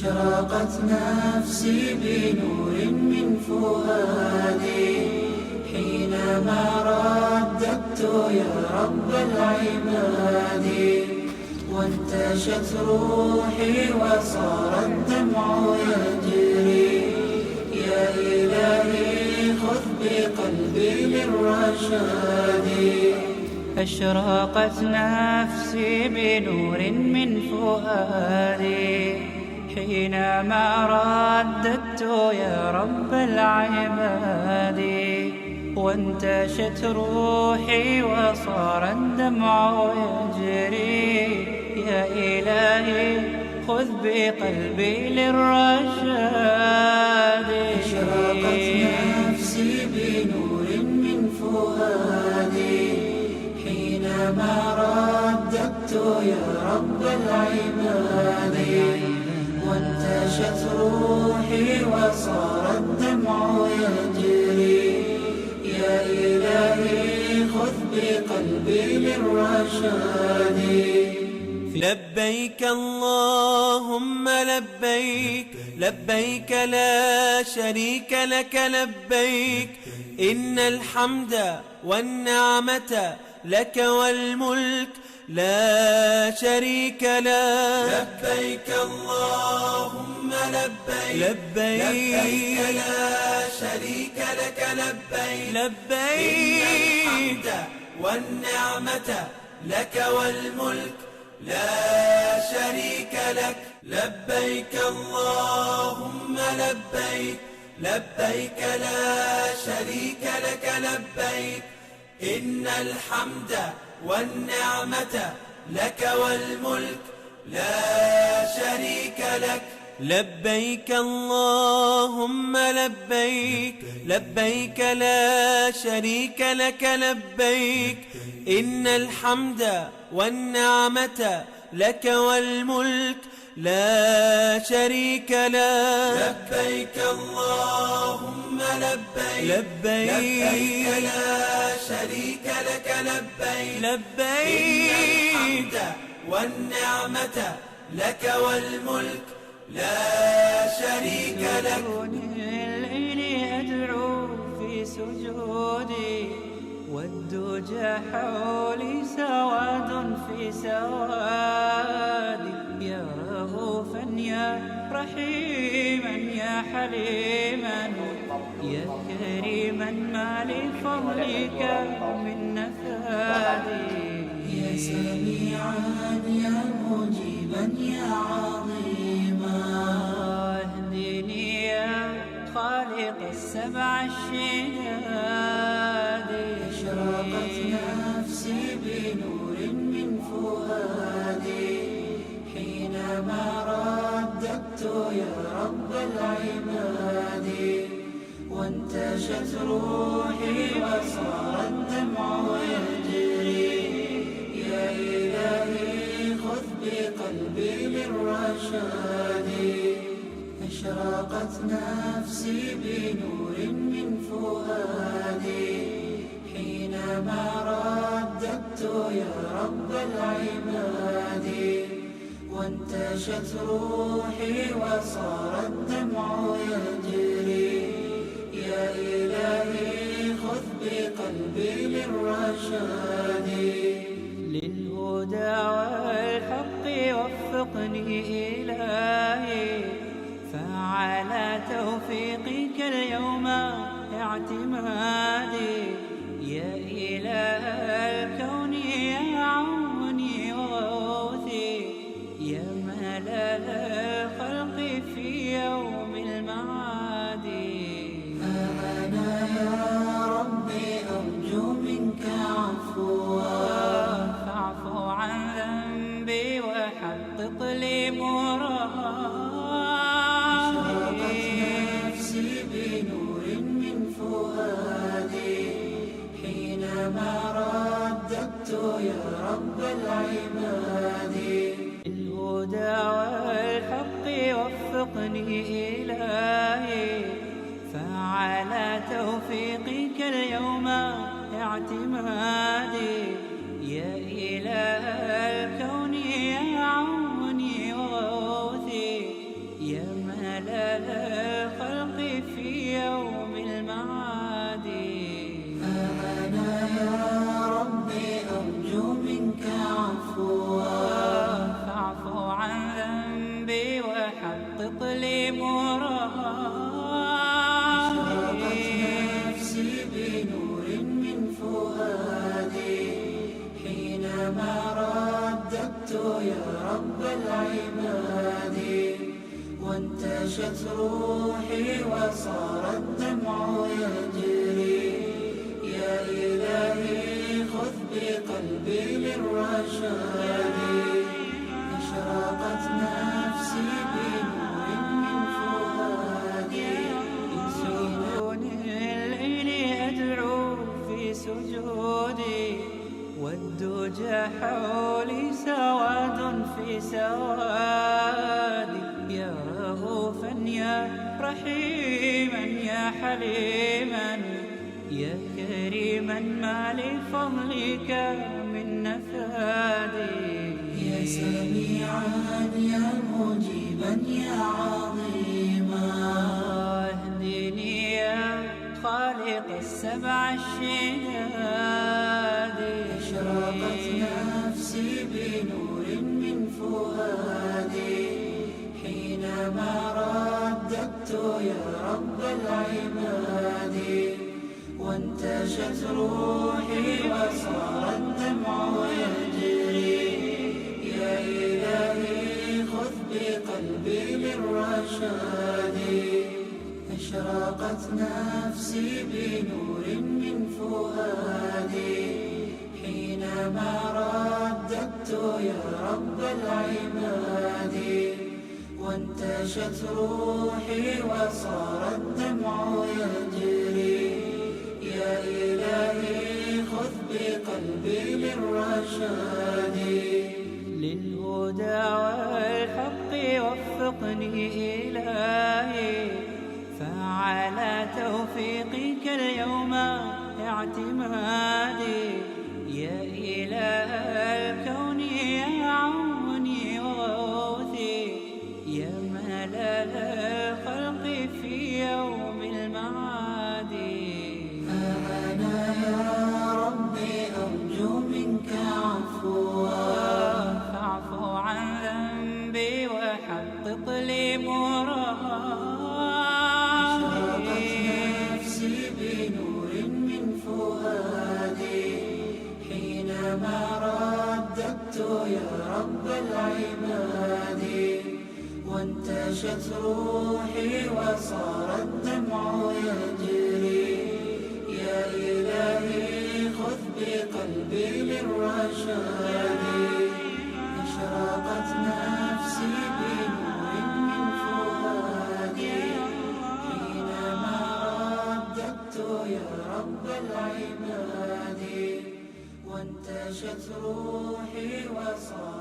أشرقت نفسي بنور من فؤادي حينما رددت يا رب العباد، وانتشت روحي وصار الدمع يجري. يا إلهي خذ بقلبي للرشاد. أشرقت نفسي بنور من فؤادي حينما رددت يا رب العباد، وانتشت روحي وصار الدمع يجري. يا إلهي خذ بقلبي للرشاد. أشرقت نفسي بنور من فؤادي حينما رددت يا رب العباد، وانتشت روحي وصار الدمع يجري. يا إلهي خذ بقلبي للرشاد. لبيك اللهم لبيك، لبيك لا شريك لك لبيك، إن الحمد والنعمة لك والملك لا شريك لك. لبيك اللهم لبيك، لبيك لا شريك لك لبيك، لبيك إن الحمد والنعمة لك والملك لا شريك لك. لبيك اللهم لبيك، لبيك لا شريك لك لبيك، إن الحمد والنعمة لك والملك لا شريك لك. لبيك اللهم لبيك، لبيك لا شريك لك لبيك، إن الحمد والنعمة لك والملك لا شريك لك. لبيك اللهم لبيك، لبيك لا شريك لك لبيك، لبيك إن الحمد والنعمة لك والملك لا شريك لك. الليل أدعو في سجودي والدجى حولي سواد في سوادي. يا رؤوفا يا رحيما يا حليما يا كريما ما لفضلك من نفادي. يا سميعا يا مجيبا يا عظيما اهدني يا خالق السبع الشداد. أشرقت نفسي بنور من فؤادي حينما رددت يا رب العباد، وانتشت روحي وصار الدمع يجري. يا إلهي خذ بقلبي للرشاد. أشرقت نفسي بنور من فؤادي حينما رددت يا رب العباد، وانتشت روحي وصار الدمع يجري. يا إلهي خذ بقلبي للرشاد. للهدى والحق وفقني إلهي، فعلى توفيقك اليوم اعتمادي. يا إله الكون يا عوني وغوثي، يا ملاذ الخلق في يوم المعاد. أنا يا ربي أرجو منك عفوا، فاعف عن ذنبي وحقق لي مرادي. نفسي بنور من فؤادي حينما رددت يا رب العباد. الهدى والحق وفقني إلهي، فعلى توفيقك اليوم اعتمادي. يا إله الكون يا عوني وغوثي، يا وحقق لي مرادي. نفسي بنور من فؤادي حينما رددت يا رب العباد، وانتشت روحي وصار الدمع يجري. يا إلهي خذ بقلبي للرشاد، أشرقت نفسي بنور من فؤادي. سجون الليل أدعو في سجودي، والدجى حولي سواد في سوادي. يا رؤوفا يا رحيما يا حليما، يا كريما ما لفضلك من نفادي. يا سميعا يا مجيبا يا عظيما، اهدني يا خالق السبع الشداد. أشرقت نفسي بنور من فؤادي حينما رددت يا رب العباد، وانتشت روحي وصار الدمع يجري. يا إلهي خذ بقلبي للرشاد، أشرقت نفسي بنور من فؤادي حينما رددت يا رب العباد، وانتشت روحي وصار الدمع يجري. يا إلهي خذ بقلبي للرشاد، للهدى والحق وفقني إلهي، فعلى توفيقك اليوم اعتمادي. يا إله الكون يا عوني وغوثي، يا ملال الخلق في يوم المعاد. أنا يا ربي أرجو منك عفوا، فاعف عن ذنبي وحقق لي مرادي. نفسي بنور من فؤادي حينما رددت يا رب العباد، وانتشت روحي وصار الدمع يجري. يا إلهي خذ بقلبي للرشاد، أشرقت نفسي بنور من فؤادي حينما رددت يا رب العباد، وانتشت روحي وصار